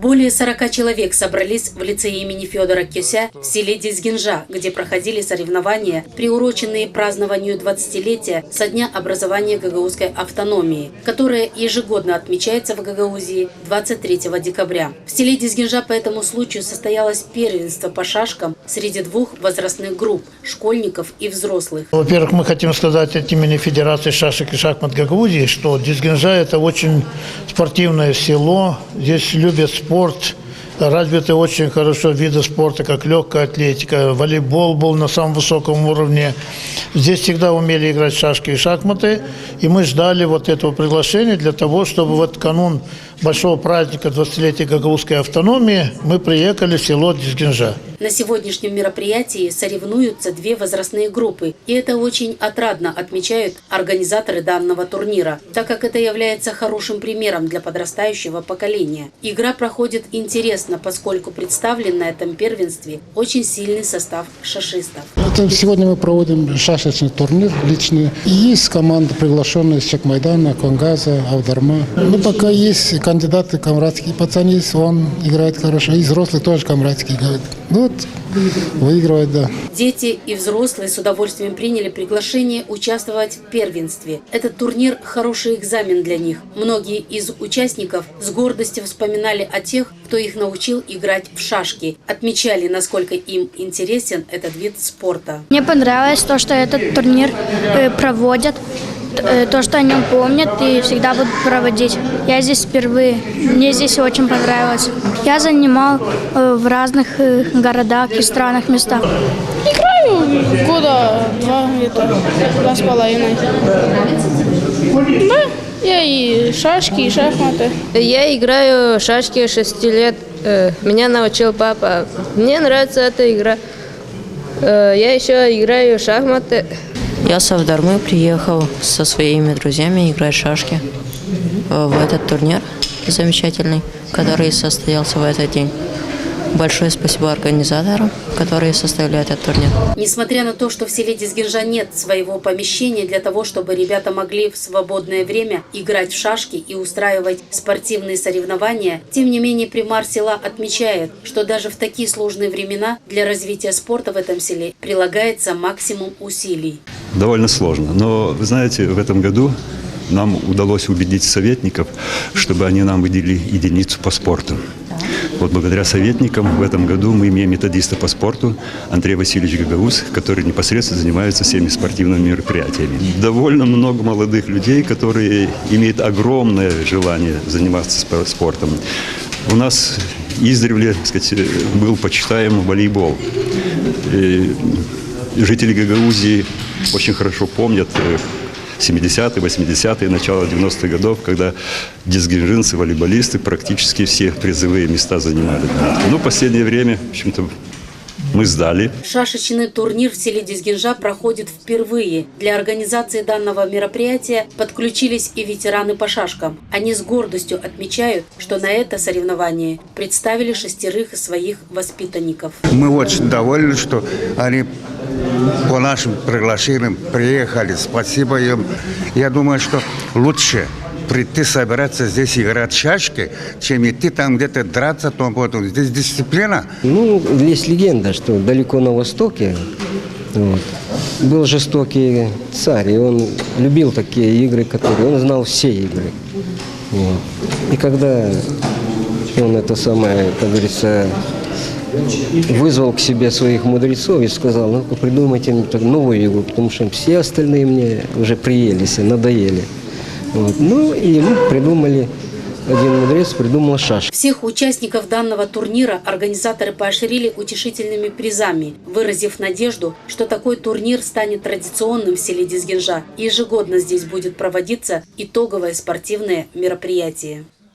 Более 40 человек собрались в лицее имени Федора Кёся в селе Дизгинжа, где проходили соревнования, приуроченные празднованию 20-летия со дня образования гагаузской автономии, которое ежегодно отмечается в Гагаузии 23 декабря. В селе Дизгинжа по этому случаю состоялось первенство по шашкам среди двух возрастных групп – школьников и взрослых. Во-первых, мы хотим сказать от имени Федерации шашек и шахмат Гагаузии, что Дизгинжа – это очень спортивное село, здесь любят спорт, развиты очень хорошо виды спорта, как легкая атлетика, волейбол был на самом высоком уровне. Здесь всегда умели играть в шашки и шахматы, и мы ждали вот этого приглашения для того, чтобы в этот канун большого праздника 20-летия гагаузской автономии мы приехали в село Дизгинжа. На сегодняшнем мероприятии соревнуются две возрастные группы, и это очень отрадно, отмечают организаторы данного турнира, так как это является хорошим примером для подрастающего поколения. Игра проходит интересно, поскольку представлен на этом первенстве очень сильный состав шашистов. Сегодня мы проводим шашечный турнир личный. И есть команда, приглашенная из Чекмайдана, Конгаза, Аударма. Ну, пока есть кандидаты камрадские, пацаны есть, он играет хорошо. И взрослые тоже камрадские играют. Вот, выигрывает, да. Дети и взрослые с удовольствием приняли приглашение участвовать в первенстве. Этот турнир – хороший экзамен для них. Многие из участников с гордостью вспоминали о тех, кто их научил играть в шашки. Отмечали, насколько им интересен этот вид спорта. Мне понравилось то, что этот турнир проводят, то, что о нем помнят и всегда будут проводить. Я здесь впервые, мне здесь очень понравилось. Я занимал в разных городах и странах местах. Играю года два, два с половиной. Да, я и шашки, и шахматы. Я играю в шашки 6 лет. Меня научил папа. Мне нравится эта игра. Я еще играю в шахматы. Я с Аудармы приехал со своими друзьями играть в шашки в этот турнир замечательный, который состоялся в этот день. Большое спасибо организаторам, которые составили этот турнир. Несмотря на то, что в селе Дизгинжа нет своего помещения для того, чтобы ребята могли в свободное время играть в шашки и устраивать спортивные соревнования, тем не менее примар села отмечает, что даже в такие сложные времена для развития спорта в этом селе прилагается максимум усилий. Довольно сложно, но вы знаете, в этом году нам удалось убедить советников, чтобы они нам выделили единицу по спорту. Вот благодаря советникам в этом году мы имеем методиста по спорту Андрей Васильевич Гагаус, который непосредственно занимается всеми спортивными мероприятиями. Довольно много молодых людей, которые имеют огромное желание заниматься спортом. У нас издревле, так сказать, был почитаем волейбол. Жители Гагаузии очень хорошо помнят 70-е, 80-е, начало 90-х годов, когда дизгинжинцы, волейболисты практически все призовые места занимали. Но в последнее время, в общем-то, мы сдали. Шашечный турнир в селе Дизгинжа проходит впервые. Для организации данного мероприятия подключились и ветераны по шашкам. Они с гордостью отмечают, что на это соревнование представили 6 своих воспитанников. Мы очень довольны, что они по нашим приглашениям приехали. Спасибо им. Я думаю, что лучше прийти, собираться здесь играть в шашки, чем идти там где-то драться. Здесь дисциплина. Ну, есть легенда, что далеко на востоке был жестокий царь, и он любил такие игры, которые он знал все игры. И когда он как говорится, вызвал к себе своих мудрецов и сказал: ну-ка придумайте новую игру, потому что все остальные мне уже приелись, надоели. Ну и мы придумали, один мудрец придумал шашки. Всех участников данного турнира организаторы поощрили утешительными призами, выразив надежду, что такой турнир станет традиционным в селе Дизгинжа. Ежегодно здесь будет проводиться итоговое спортивное мероприятие.